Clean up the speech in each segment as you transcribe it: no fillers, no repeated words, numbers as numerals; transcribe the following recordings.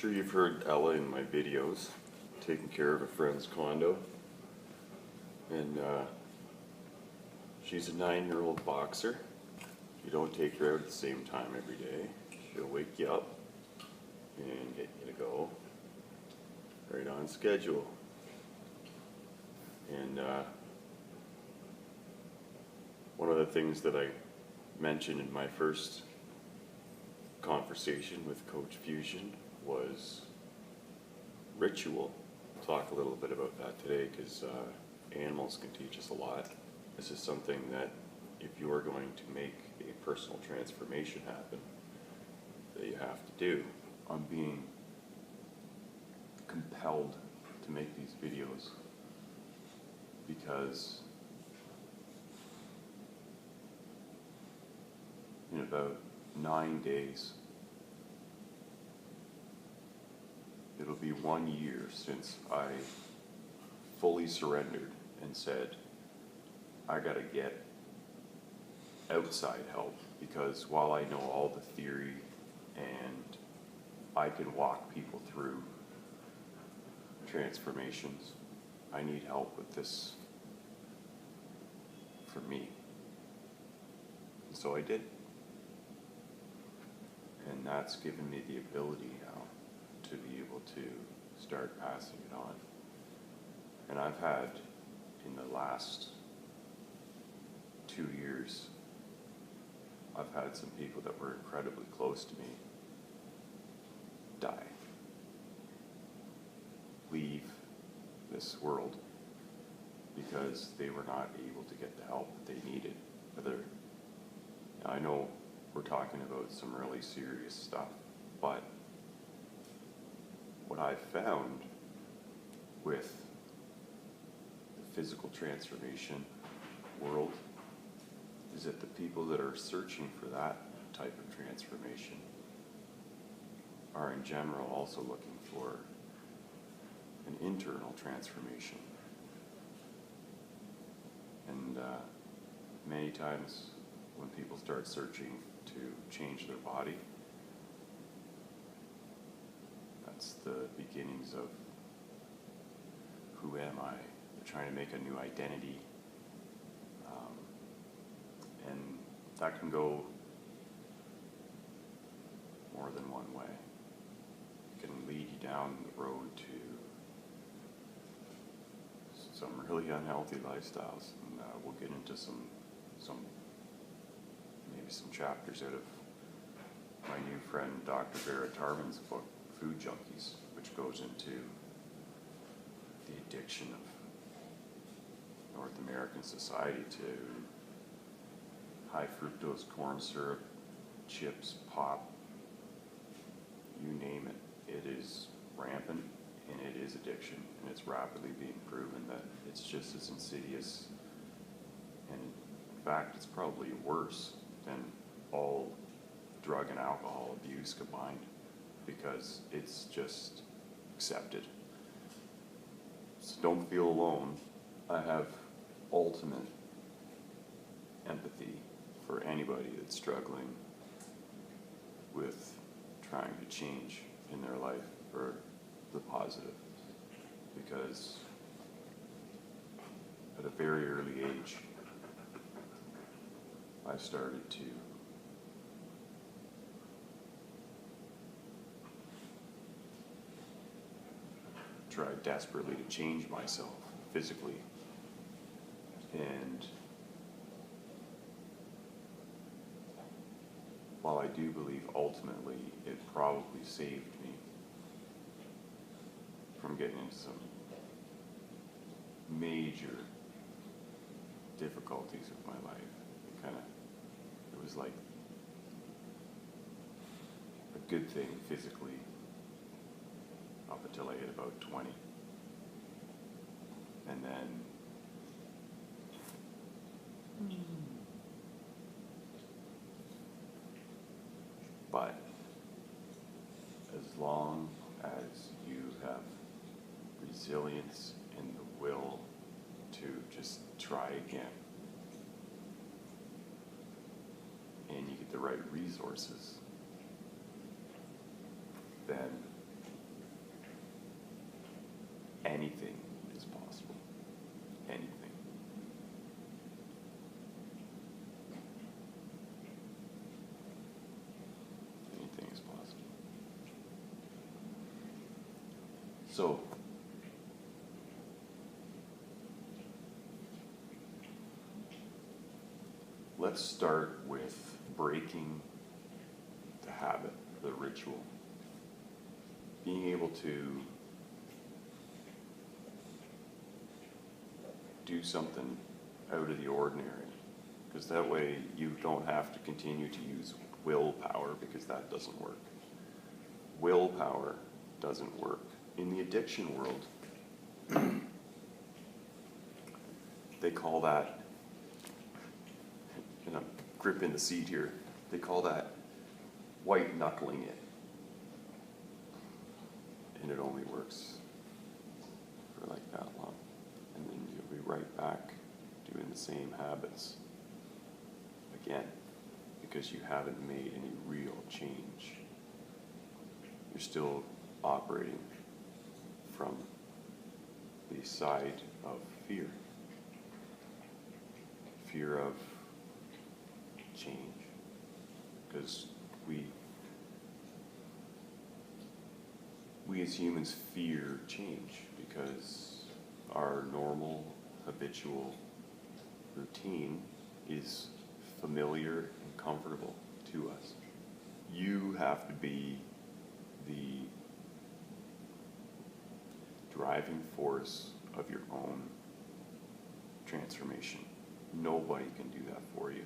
Sure you've heard Ella in my videos, taking care of a friend's condo. And she's a 9-year-old boxer. You don't take her out at the same time every day. She'll wake you up and get you to go right on schedule. And one of the things that I mentioned in my first conversation with Coach Fusion was ritual. I'll talk a little bit about that today because animals can teach us a lot. This is something that if you are going to make a personal transformation happen, that you have to do. I'm being compelled to make these videos because in about 9 days, it'll be 1 year since I fully surrendered and said, I gotta get outside help, because while I know all the theory and I can walk people through transformations, I need help with this for me. And so I did. And that's given me the ability now to be able to start passing it on. And I've had, in the last 2 years, I've had some people that were incredibly close to me die, leave this world because they were not able to get the help that they needed. I know we're talking about some really serious stuff, but what I've found with the physical transformation world is that the people that are searching for that type of transformation are in general also looking for an internal transformation. And many times when people start searching to change their body, that's the beginnings of who am I? They're trying to make a new identity. And that can go more than one way. It can lead you down the road to some really unhealthy lifestyles. And we'll get into maybe some chapters out of my new friend Dr. Vera Tarman's book, Food Junkies, which goes into the addiction of North American society to high fructose corn syrup, chips, pop, you name it. It is rampant and it is addiction, and it's rapidly being proven that it's just as insidious, and in fact it's probably worse than all drug and alcohol abuse combined, because it's just accepted. So don't feel alone. I have ultimate empathy for anybody that's struggling with trying to change in their life for the positive, because at a very early age I started to try desperately to change myself physically, and while I do believe ultimately it probably saved me from getting into some major difficulties with my life, it was like a good thing physically up until I hit about 20. And then but as long as you have resilience and the will to just try again, and you get the right resources, then anything is possible. Anything. Anything is possible. So, let's start with breaking the habit, the ritual. Being able to do something out of the ordinary, because that way you don't have to continue to use willpower, because that doesn't work. Willpower doesn't work. In the addiction world, they call that, and I'm gripping the seat here, they call that white knuckling it. And it only works for like that long. And then you'll be right back doing the same habits again, because you haven't made any real change. You're still operating from the side of fear. Fear of change. Because we as humans fear change, because our normal, habitual routine is familiar and comfortable to us. You have to be the driving force of your own transformation. Nobody can do that for you.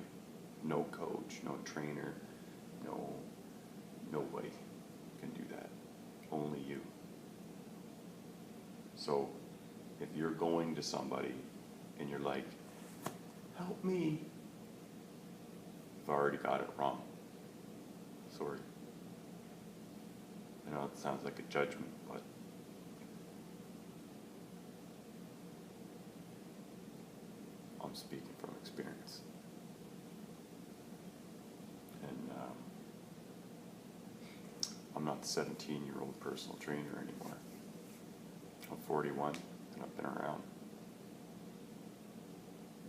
No coach, no trainer, nobody can do that. Only you. So if you're going to somebody and you're like, help me, you've already got it wrong. Sorry. I know it sounds like a judgment, but I'm speaking from experience. And I'm not the 17-year-old personal trainer anymore. I'm 41, and I've been around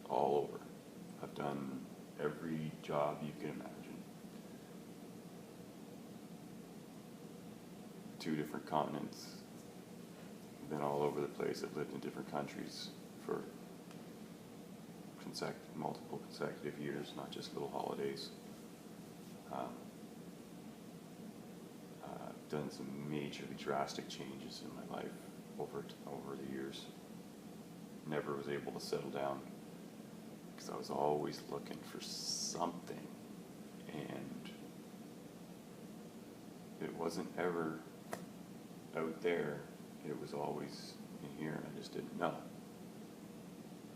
all over. I've done every job you can imagine. 2 different continents. Been all over the place. I've lived in different countries for multiple consecutive years, not just little holidays. Done some majorly drastic changes in my life over the years. Never was able to settle down because I was always looking for something, and it wasn't ever out there. It was always in here, and I just didn't know.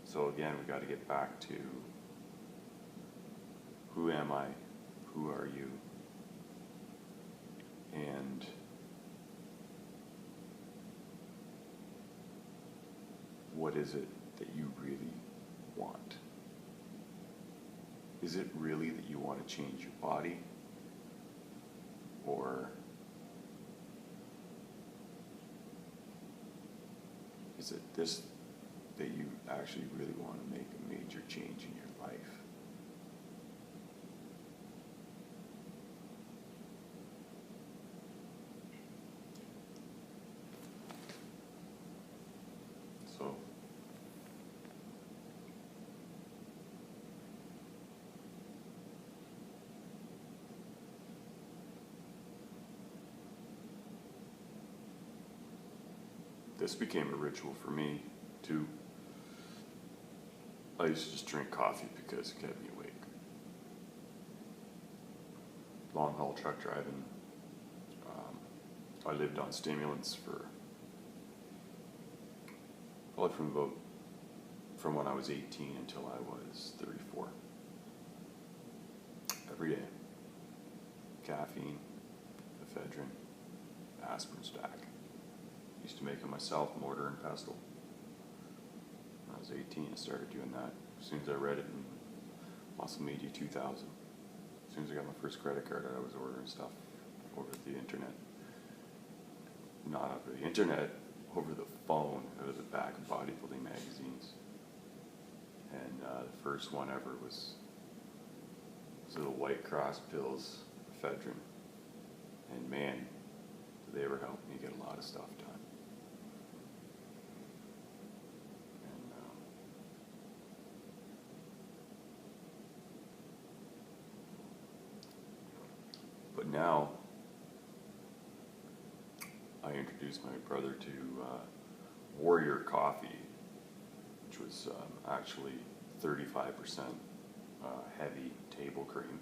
So again, we got to get back to who am I? Who are you? And what is it that you really want? Is it really that you want to change your body? Or is it this that you actually really want to make a major change in your life? So this became a ritual for me too. I used to just drink coffee because it kept me awake. Long haul truck driving. I lived on stimulants for probably from when I was 18 until I was 34. Every day. Caffeine, ephedrine, aspirin stack. Used to make it myself, mortar and pestle. When I was 18, I started doing that. As soon as I read it in Muscle Media 2000. As soon as I got my first credit card, I was ordering stuff over the internet. Not over the internet, over the phone out of the back of bodybuilding magazines. And the first one ever was little White Cross pills, ephedrine. And man, did they ever help me get a lot of stuff done. And but now, I introduced my brother to Warrior Coffee, which was actually 35% heavy table cream.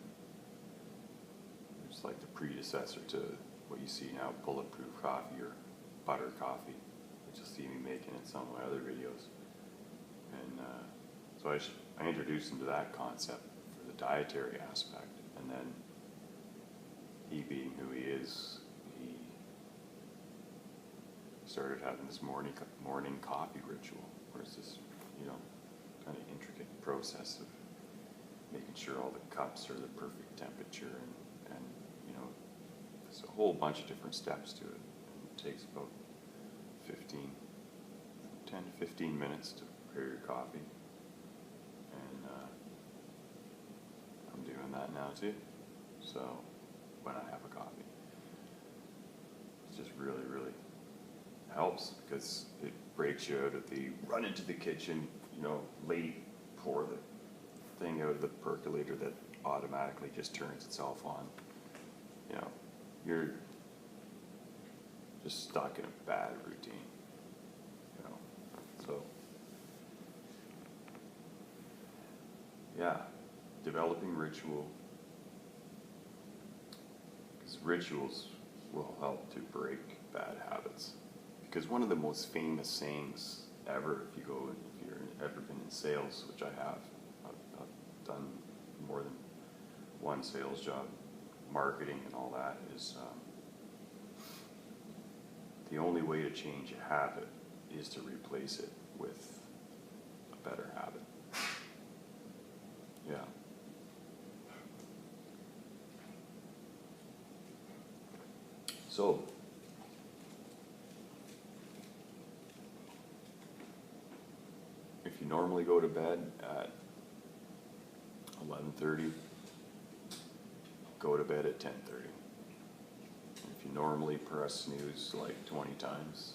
It's like the predecessor to what you see now, bulletproof coffee or butter coffee, which you'll see me making in some of my other videos. And so I introduced him to that concept for the dietary aspect, and then he being who he is, he started having this morning coffee ritual, where it's this, kind of intricate process of making sure all the cups are the perfect temperature, and there's a whole bunch of different steps to it. And it takes about 10 to 15 minutes to prepare your coffee, and I'm doing that now too. So when I have a coffee, it just really, really helps, because it breaks you out of the run into the kitchen, late, pour the thing out of the percolator that automatically just turns itself on. You're just stuck in a bad routine. So yeah, developing ritual, because rituals will help to break bad habits. Because one of the most famous sayings ever, if you've ever been in sales, which I have, I've done more than one sales job, marketing and all that, is the only way to change a habit is to replace it with a better habit. Yeah. So, if you normally go to bed at 11:30, go to bed at 10:30. If you normally press snooze like 20 times,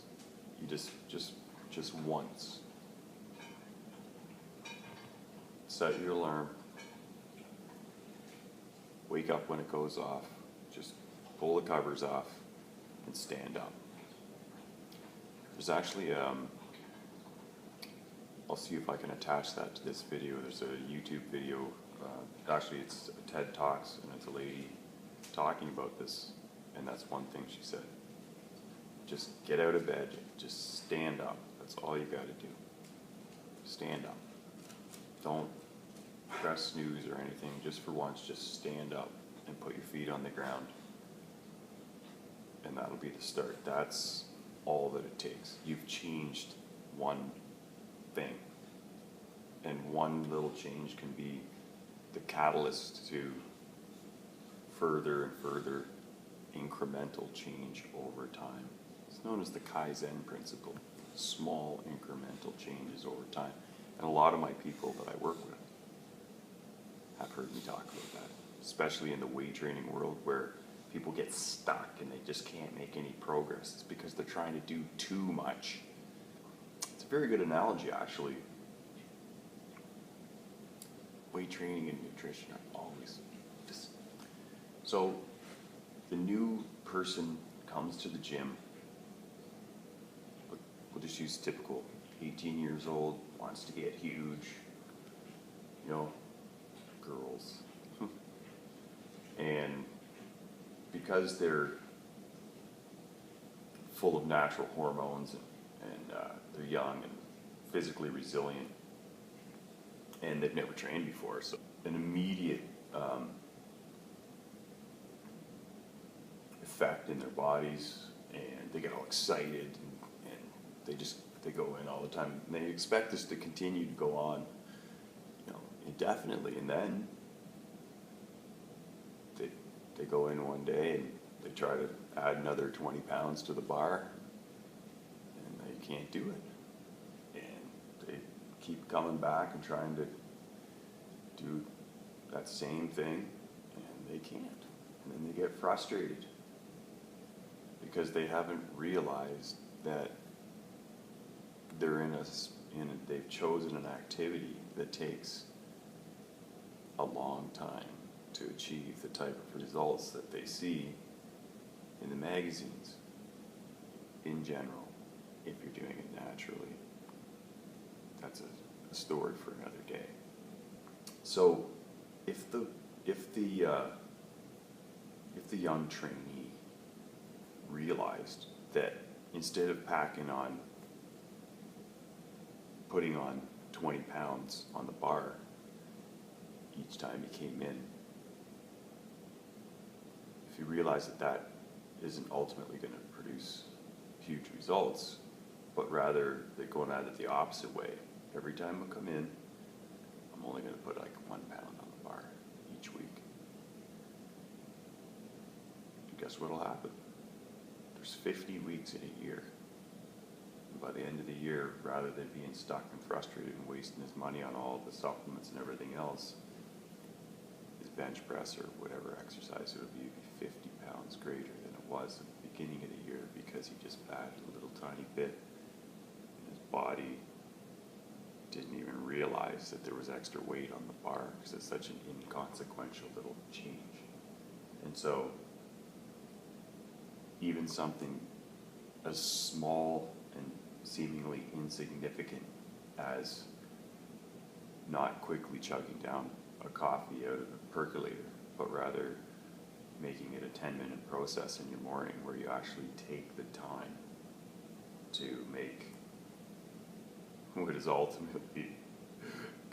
you just once set your alarm, wake up when it goes off, just pull the covers off and stand up. There's actually I'll see if I can attach that to this video. There's a YouTube video, actually it's a TED Talks, and it's a lady talking about this, and that's one thing she said. Just get out of bed, just stand up. That's all you got to do. Stand up. Don't press snooze or anything. Just for once, just stand up and put your feet on the ground. And that'll be the start. That's all that it takes. You've changed one thing. And one little change can be the catalyst to further and further incremental change over time. It's known as the Kaizen principle, small incremental changes over time. And a lot of my people that I work with have heard me talk about that, especially in the weight training world, where people get stuck and they just can't make any progress. It's because they're trying to do too much. It's a very good analogy, actually. Weight training and nutrition are always just... So the new person comes to the gym, we'll just use typical 18 years old, wants to get huge, girls. And because they're full of natural hormones, and they're young and physically resilient, and they've never trained before, so an immediate effect in their bodies, and they get all excited, and they go in all the time, and they expect this to continue to go on, indefinitely, and then they go in one day and they try to add another 20 pounds to the bar, and they can't do it. And they keep coming back and trying to do that same thing, and they can't. And then they get frustrated because they haven't realized that they're they've chosen an activity that takes a long time to achieve the type of results that they see in the magazines in general, if you're doing it naturally. That's a story for another day. So if the young trainee realized that instead of putting on 20 pounds on the bar each time he came in, if you realize that isn't ultimately going to produce huge results, but rather they're going at it the opposite way. Every time I come in, I'm only going to put like 1 pound on the bar each week. And guess what'll happen? There's 50 weeks in a year. And by the end of the year, rather than being stuck and frustrated and wasting his money on all the supplements and everything else, his bench press or whatever exercise it would be 50 pounds greater than it was at the beginning of the year, because he just added a little tiny bit and his body didn't even realize that there was extra weight on the bar because it's such an inconsequential little change. And so even something as small and seemingly insignificant as not quickly chugging down a coffee out of the percolator, but rather making it a 10-minute process in your morning where you actually take the time to make what is ultimately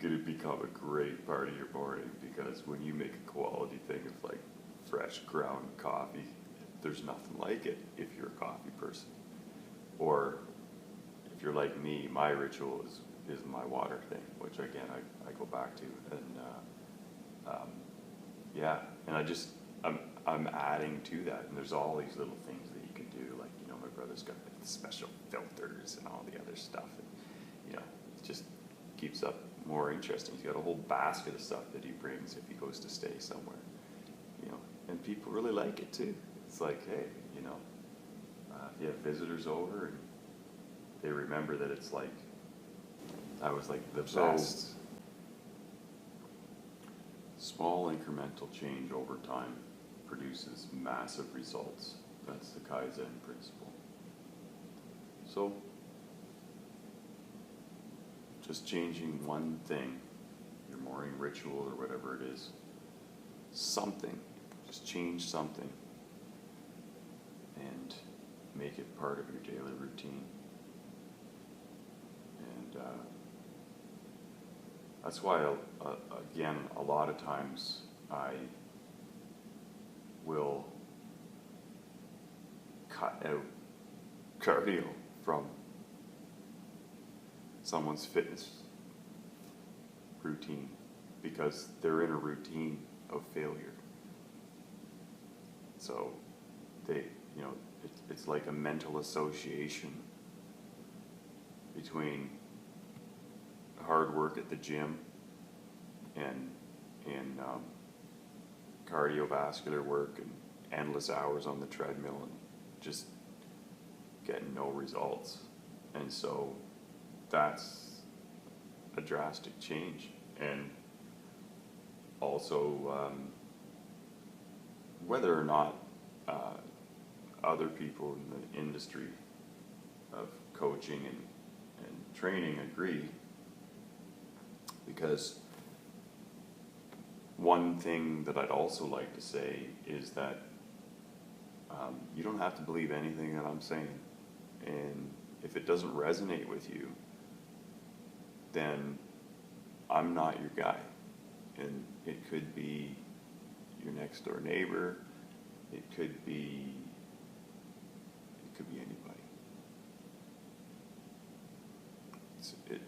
going to become a great part of your morning. Because when you make a quality thing of like fresh ground coffee, there's nothing like it if you're a coffee person. Or if you're like me, my ritual is my water thing, which again I go back to. And yeah, and I'm adding to that, and there's all these little things that you can do, like, you know, my brother's got like special filters and all the other stuff, and you know, it just keeps up more interesting. He's got a whole basket of stuff that he brings if he goes to stay somewhere, you know, and people really like it too. It's like, hey, you know, if you have visitors over and they remember that it's like, I was like the best. Small incremental change over time produces massive results. That's the Kaizen principle. So, just changing one thing, your morning ritual or whatever it is, something, just change something and make it part of your daily routine. And that's why, again, a lot of times I will cut out cardio from someone's fitness routine because they're in a routine of failure. So they, you know, it's like a mental association between hard work at the gym and cardiovascular work and endless hours on the treadmill and just getting no results. And so that's a drastic change. And also whether or not other people in the industry of coaching and training agree, because one thing that I'd also like to say is that you don't have to believe anything that I'm saying. And if it doesn't resonate with you, then I'm not your guy. And it could be your next door neighbor, it could be anybody.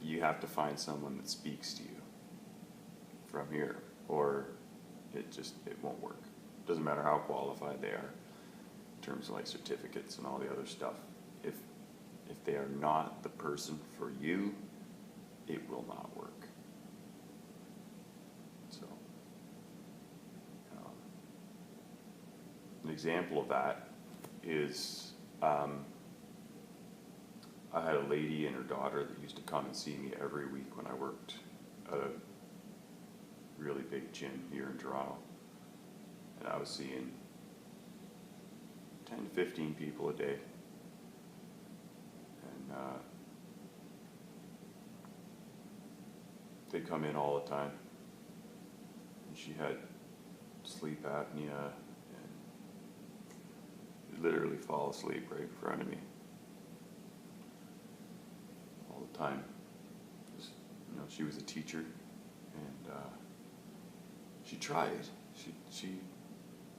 You have to find someone that speaks to you from here, or it won't work. Doesn't matter how qualified they are in terms of like certificates and all the other stuff. If if they are not the person for you, it will not work. So, an example of that is I had a lady and her daughter that used to come and see me every week when I worked at a really big gym here in Toronto. And I was seeing 10 to 15 people a day. And they'd come in all the time. And she had sleep apnea and she'd literally fall asleep right in front of me all the time. Just, she was a teacher, and she tried.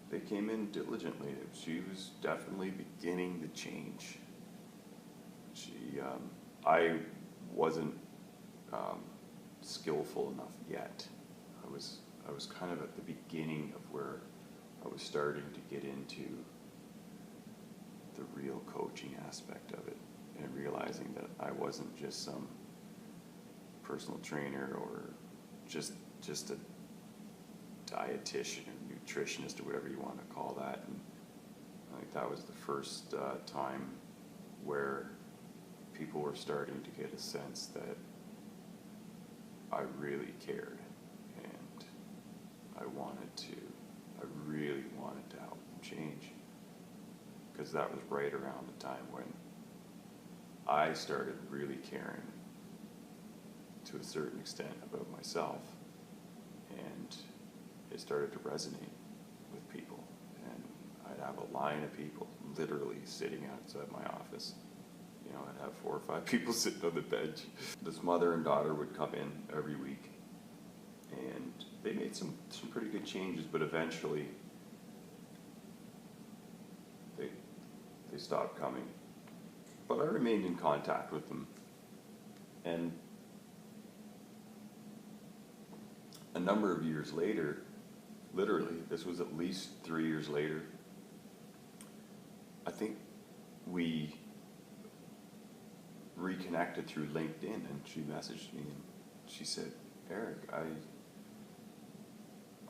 They came in diligently. She was definitely beginning to change. I wasn't skillful enough yet. I was kind of at the beginning of where I was starting to get into the real coaching aspect of it, and realizing that I wasn't just some personal trainer or just a dietitian or nutritionist or whatever you want to call that. And I think that was the first time where people were starting to get a sense that I really cared, and I really wanted to help them change, because that was right around the time when I started really caring to a certain extent about myself, and it started to resonate with people. And I'd have a line of people literally sitting outside my office. I'd have 4 or 5 people sitting on the bench. This mother and daughter would come in every week, and they made some pretty good changes, but eventually they stopped coming. But I remained in contact with them, and a number of years later, literally, this was at least 3 years later, I think we reconnected through LinkedIn, and she messaged me and she said, "Eric,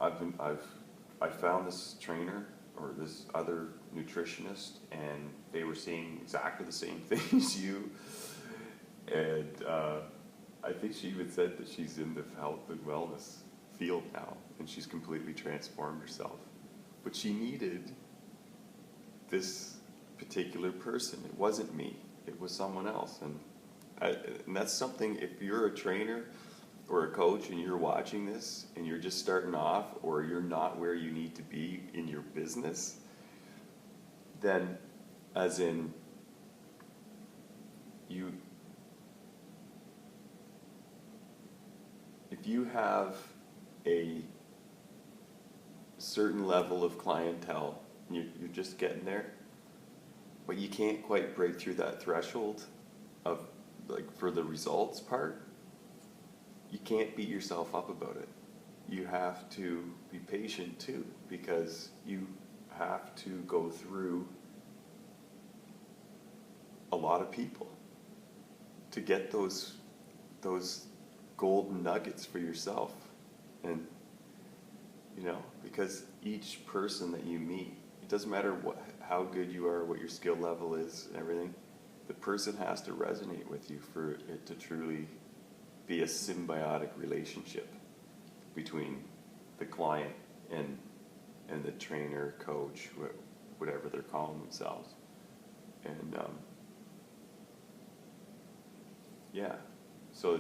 I found this trainer or this other nutritionist, and they were saying exactly the same thing as you." And I think she even said that she's in the health and wellness field now, and she's completely transformed herself. But she needed this particular person. It wasn't me. It was someone else. And that's something, if you're a trainer or a coach and you're watching this and you're just starting off, or you're not where you need to be in your business, then as in if you have a certain level of clientele, you're just getting there, but you can't quite break through that threshold of, for the results part, you can't beat yourself up about it. You have to be patient too, because you have to go through a lot of people to get those golden nuggets for yourself. And because each person that you meet, it doesn't matter how good you are, what your skill level is and everything, the person has to resonate with you for it to truly be a symbiotic relationship between the client and the trainer, coach, whatever they're calling themselves. And so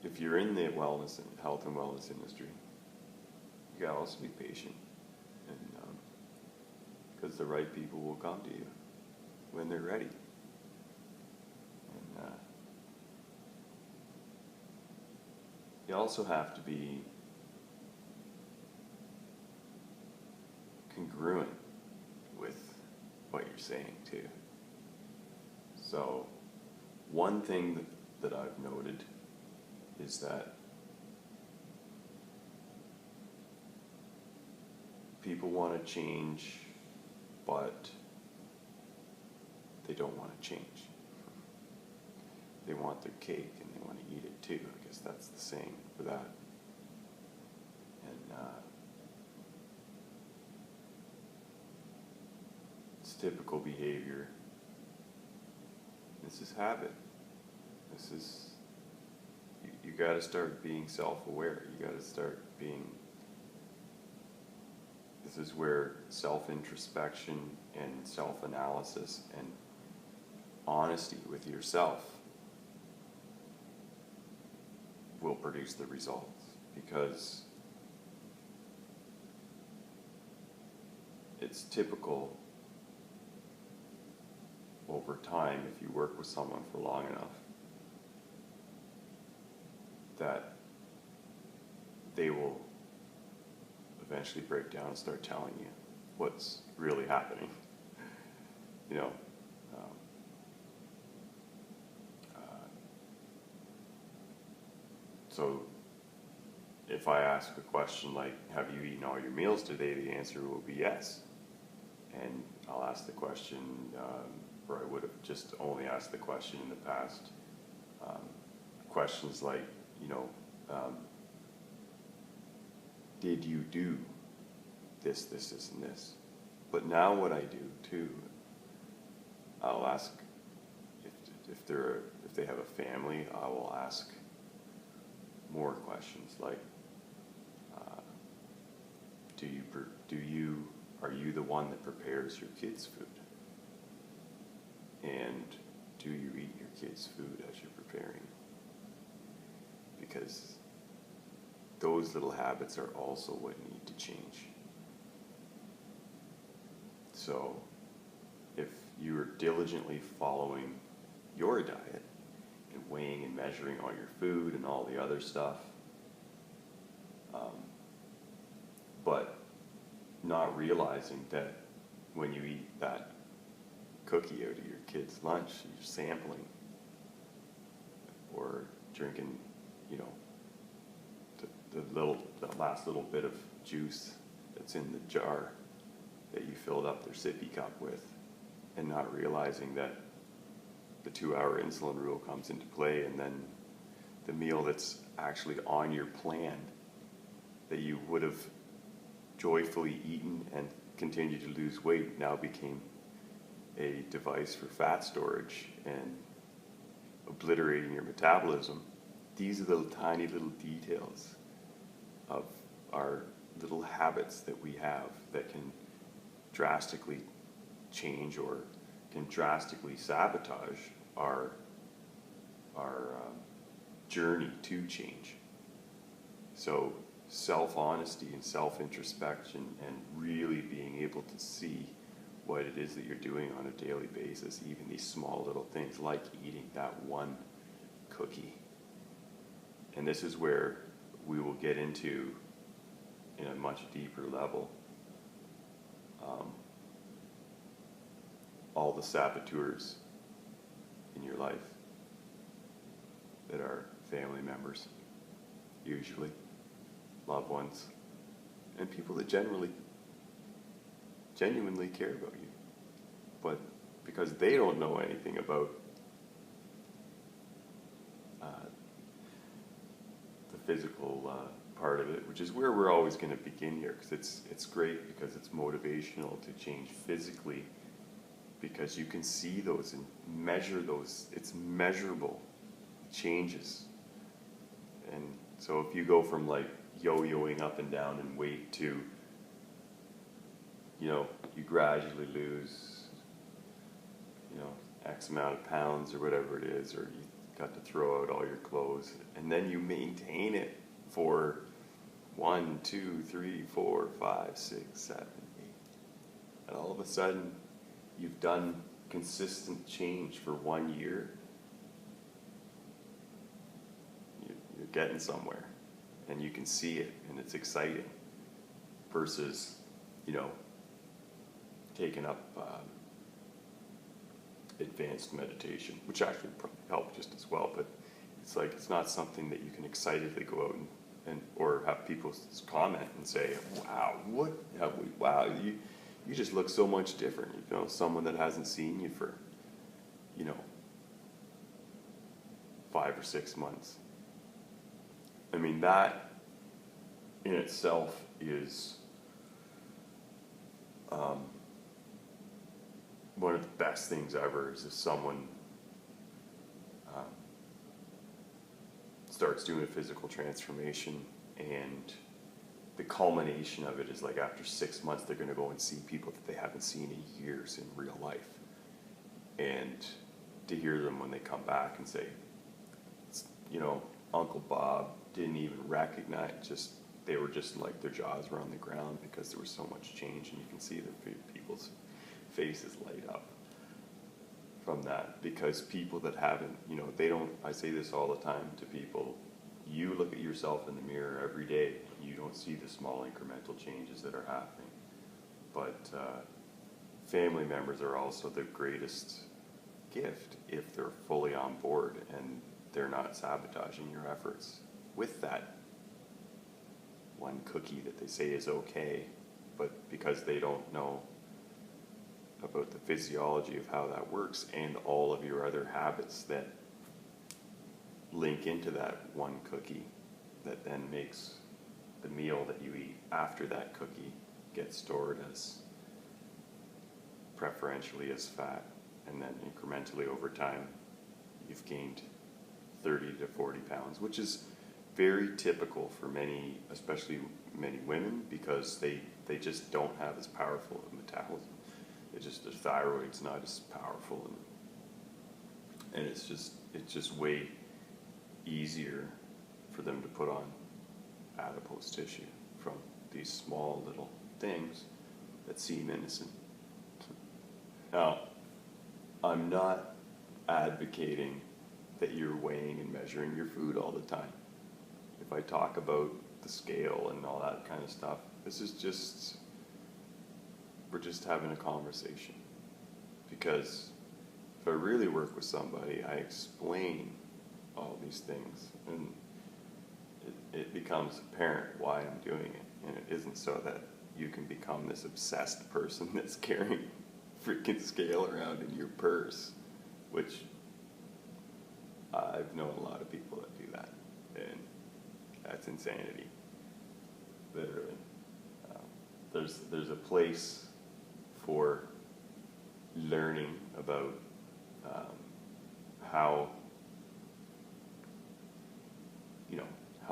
if you're in the wellness and health and wellness industry, you gotta also be patient, and because the right people will come to you when they're ready. And you also have to be congruent with what you're saying too. So one thing that I've noted is that people want to change, but they don't want to change. They want their cake and they want to eat it too. I guess that's the saying for that. And it's typical behavior. This is habit. This is, you got to start being self-aware. You got to start being, this is where self-introspection and self-analysis and honesty with yourself will produce the results, because it's typical over time, if you work with someone for long enough, that they will eventually break down and start telling you what's really happening. You know, so if I ask a question like, have you eaten all your meals today? The answer will be yes. And I'll ask the question, or I would have just only asked the question in the past. Questions like, you know, did you do this, and this? But now what I do too, I'll ask if they have a family, I will ask more questions like, are you the one that prepares your kids' food? And do you eat your kids' food as you're preparing? Because those little habits are also what need to change. So if you're diligently following your diet and weighing and measuring all your food and all the other stuff, but not realizing that when you eat that cookie out of your kid's lunch, you're sampling, or drinking, you know, the last little bit of juice that's in the jar that you filled up their sippy cup with, and not realizing that the 2-hour insulin rule comes into play, and then the meal that's actually on your plan that you would have joyfully eaten and continued to lose weight now became a device for fat storage and obliterating your metabolism. These are the tiny little details of our little habits that we have that can drastically change or can drastically sabotage our journey to change. So self-honesty and self-introspection and really being able to see what it is that you're doing on a daily basis, even these small little things like eating that one cookie. And this is where we will get into, in a much deeper level, all the saboteurs in your life that are family members, usually, loved ones, and people that genuinely care about you. But because they don't know anything about the physical part of it, which is where we're always going to begin here, because it's great because it's motivational to change physically, because you can see those and measure those. It's measurable changes. And so if you go from like yo-yoing up and down in weight to, you know, you gradually lose, you know, X amount of pounds or whatever it is, or you got to throw out all your clothes, and then you maintain it for 1, 2, 3, 4, 5, 6, 7, 8. And all of a sudden, you've done consistent change for 1 year. You're getting somewhere, and you can see it, and it's exciting. Versus, you know, taking up advanced meditation, which actually probably help just as well, but it's like it's not something that you can excitedly go out and or have people comment and say, wow, wow, you just look so much different. You know, someone that hasn't seen you for 5 or 6 months. I mean, that in itself is one of the best things ever, is if someone starts doing a physical transformation, and the culmination of it is like after 6 months they're going to go and see people that they haven't seen in years in real life, and to hear them when they come back and say, Uncle Bob didn't even recognize, they were just like, their jaws were on the ground because there was so much change, and you can see people's faces light up from that. Because people that haven't, they don't, I say this all the time to people, you look at yourself in the mirror every day, you don't see the small incremental changes that are happening. But family members are also the greatest gift if they're fully on board and they're not sabotaging your efforts with that one cookie that they say is okay, but because they don't know about the physiology of how that works and all of your other habits that link into that one cookie, that then makes the meal that you eat after that cookie get stored as preferentially as fat, and then incrementally over time you've gained 30 to 40 pounds, which is very typical for many, especially many women, because they just don't have as powerful a metabolism. Their thyroid's not as powerful, and it's just way easier for them to put on adipose tissue from these small little things that seem innocent. Now, I'm not advocating that you're weighing and measuring your food all the time. If I talk about the scale and all that kind of stuff, we're just having a conversation. Because if I really work with somebody, I explain all these things, and it becomes apparent why I'm doing it. And it isn't so that you can become this obsessed person that's carrying freaking scale around in your purse, which I've known a lot of people that do that, and that's insanity, literally. There's a place for learning about how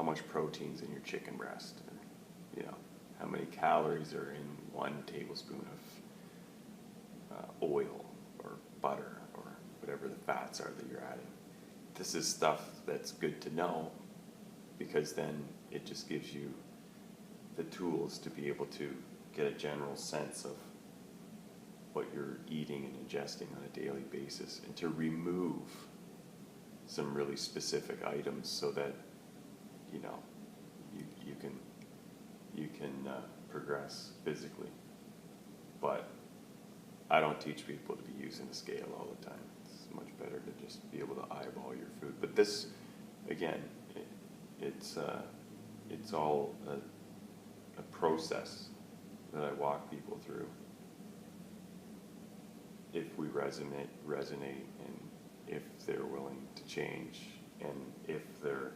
much protein's in your chicken breast, or, how many calories are in 1 tablespoon of oil or butter or whatever the fats are that you're adding. This is stuff that's good to know, because then it just gives you the tools to be able to get a general sense of what you're eating and ingesting on a daily basis, and to remove some really specific items so that you can progress physically. But I don't teach people to be using a scale all the time. It's much better to just be able to eyeball your food. But this, again, it's all a process that I walk people through. If we resonate, and if they're willing to change, and if they're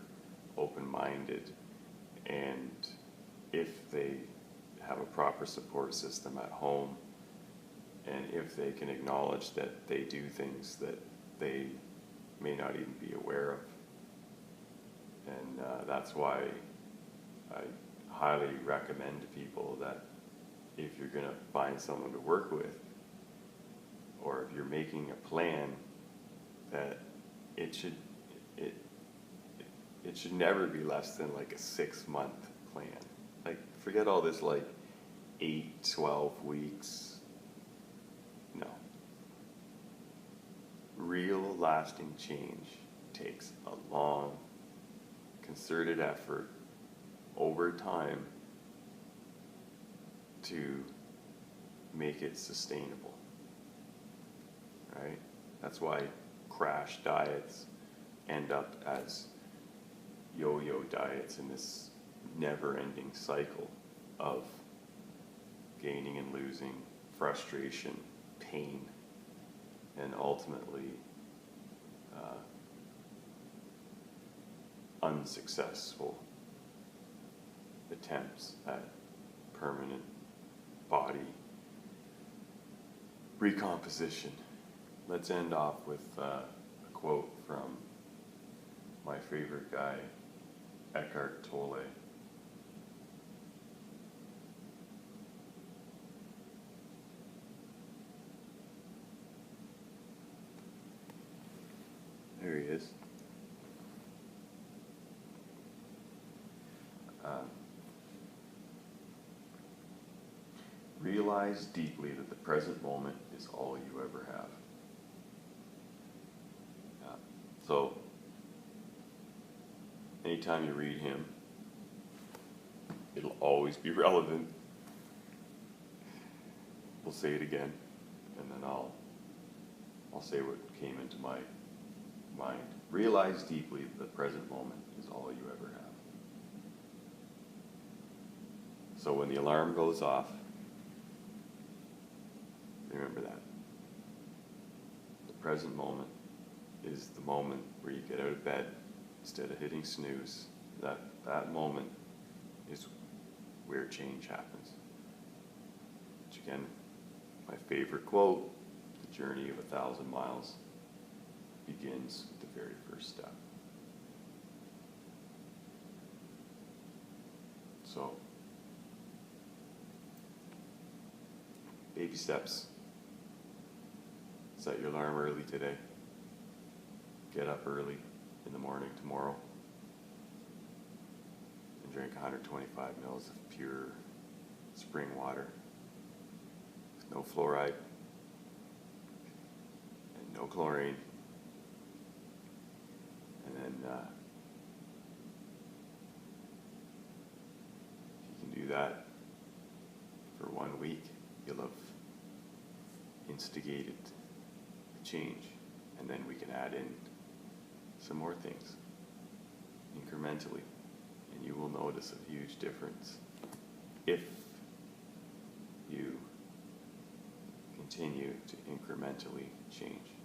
open-minded, and if they have a proper support system at home, and if they can acknowledge that they do things that they may not even be aware of. And that's why I highly recommend to people that if you're going to find someone to work with, or if you're making a plan, that it should never be less than like a 6-month plan. Like, forget all this 8, 12 weeks. No. Real lasting change takes a long, concerted effort over time to make it sustainable. Right? That's why crash diets end up as yo-yo diets in this never-ending cycle of gaining and losing, frustration, pain, and ultimately unsuccessful attempts at permanent body recomposition. Let's end off with a quote from my favorite guy, Eckhart Tolle. There he is. Realize deeply that the present moment is all you ever have. So, anytime you read him, it'll always be relevant. We'll say it again, and then I'll say what came into my mind. Realize deeply that the present moment is all you ever have. So when the alarm goes off, remember that. The present moment is the moment where you get out of bed instead of hitting snooze. That moment is where change happens. Which again, my favorite quote, the journey of 1,000 miles begins with the very first step. So, baby steps. Set your alarm early today. Get up early in the morning tomorrow and drink 125 mils of pure spring water with no fluoride and no chlorine. And then if you can do that for 1 week, you'll have instigated change, and then we can add in some more things incrementally, and you will notice a huge difference if you continue to incrementally change.